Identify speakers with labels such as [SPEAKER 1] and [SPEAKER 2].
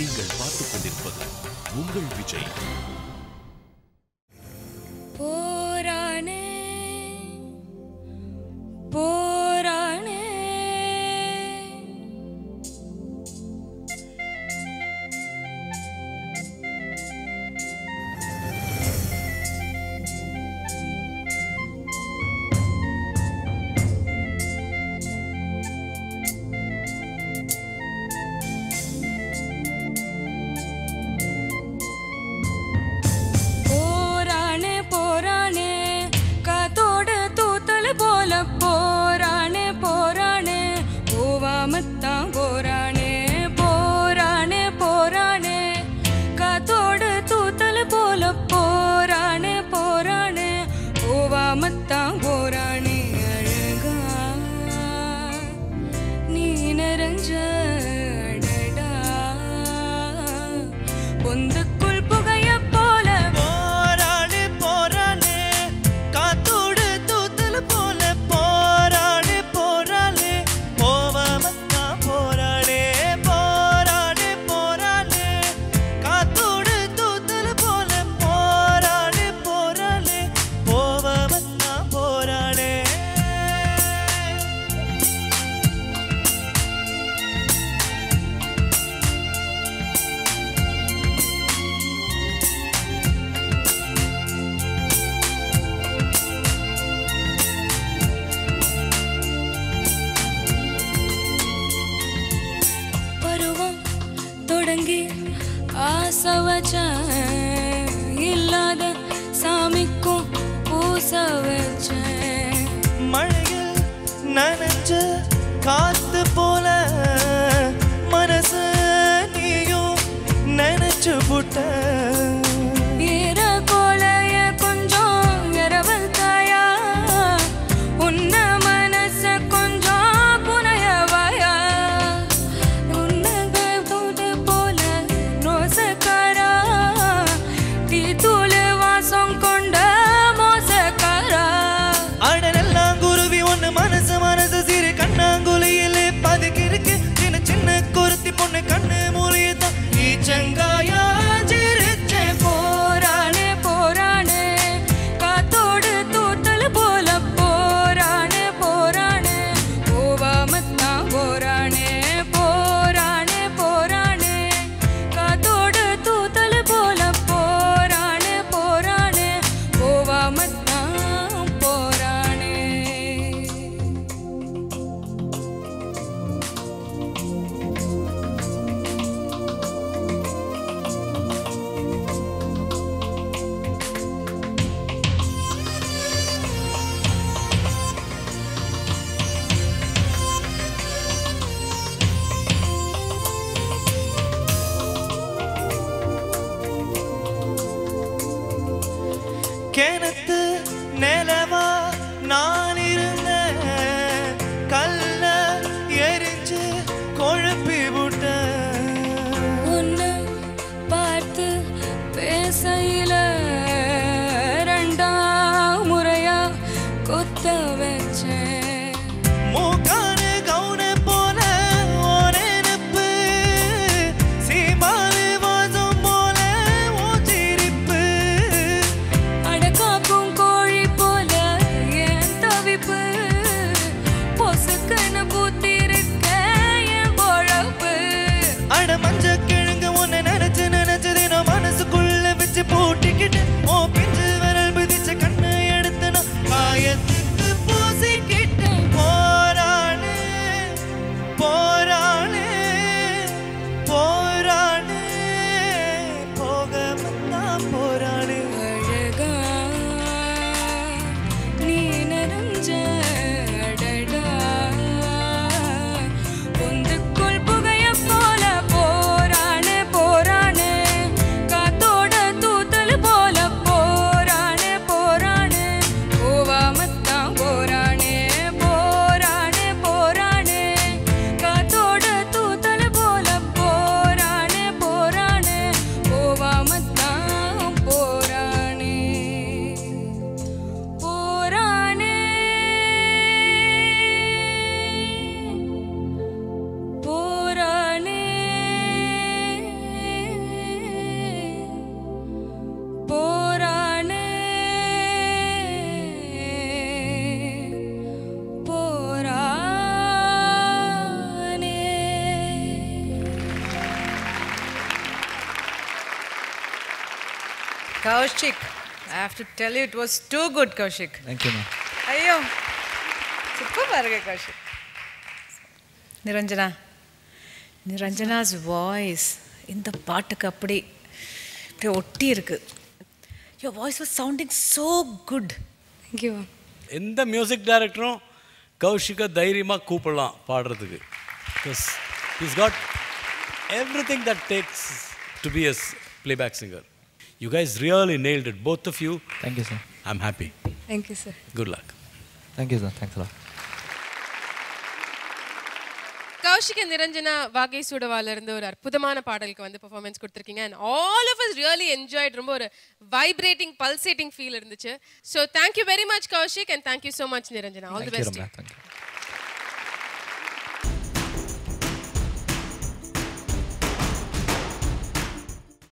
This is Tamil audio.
[SPEAKER 1] நீங்கள் பார்த்துக் கொண்டிருப்பது உங்கள் விஜய்.
[SPEAKER 2] போரானே போரானே போரானே போரானே போவாமத்தான் போரானே போரானே போரானே காத்தோடு தூத்தல் போல போரானே போரானே போவாமத்தான் போரானே அழகா நீ நிறைஞ்ச அடடா பொந்துக்குள் புகைய போல
[SPEAKER 3] போரானே போரானே காத்தோடு தூத்தல் போல போரானே போரானே போவாமத்தான் போரானே போரானே போரானே காத்தோடு தூத்தல் போல போரானே போரானே போவாமத்தான் போரானே.
[SPEAKER 2] பருவம் தொடங்கி ஆசை வச்சேன் இல்லாத சாமிக்கும் பூச வச்சேன்
[SPEAKER 3] மழையில் நனைஞ்ச காத்து போல மனசு நீயும் நினைச்சு புட்ட
[SPEAKER 2] ஈர கோலைய கொஞ்சம் இரவல் தாயா உன்ன மனச கொஞ்சம் புனையவாயா உன்னக தூது போல ரோசக்காரா தீ தூளு வாசம் கொண்ட மோசக்காரா
[SPEAKER 3] அடனெல்லாம் குருவி ஒண்ணு மனசு மனசு சிறு கண்ணாங்குழியிலே பதுக்கிருக்கு சின்ன சின்ன குருத்தி பொண்ணு கண்ணு மூலியதான் ஈச்சங்காயா சிரிச்சே
[SPEAKER 2] போரானே போரானே காத்தோடு தூத்தல் போல போரானே போரானே போவாமத்தான் போரானே போரானே போரானே காத்தோடு தூத்தல் போல போரானே போரானே போவாமத்தான் போரானே.
[SPEAKER 4] Kaushik, I have to tell you, it was too good, Kaushik.
[SPEAKER 3] Thank you, ma'am.
[SPEAKER 4] Ayyo, super barga, Kaushik. Niranjana's voice in the பாட்டுக்கு அப்படி ஒட்டி இருக்கு. Your voice was sounding so good.
[SPEAKER 2] Thank you.
[SPEAKER 5] எந்த மியூசிக் டைரக்டரும் கௌஷிகை தைரியமாக கூப்பிடலாம் பாடுறதுக்கு. Because he's got everything that takes to be a playback singer. You guys really nailed it, both of you.
[SPEAKER 3] Thank you, sir.
[SPEAKER 5] I'm happy.
[SPEAKER 2] Thank you, sir.
[SPEAKER 5] Good luck.
[SPEAKER 3] Thank you, sir. Thanks a lot.
[SPEAKER 6] Kaushik and Niranjana வாகை சூடவால இருந்து ஒரு அற்புதமான பாடலுக்கு வந்து பெர்ஃபார்மன்ஸ் கொடுத்துருக்கீங்க and all of us really enjoyed. ரொம்ப ஒரு வைப்ரேட்டிங் பல்சேட்டிங் ஃபீல் இருந்துச்சு. So thank you very much Kaushik and thank you so much Niranjana. All the best.
[SPEAKER 3] Thank you.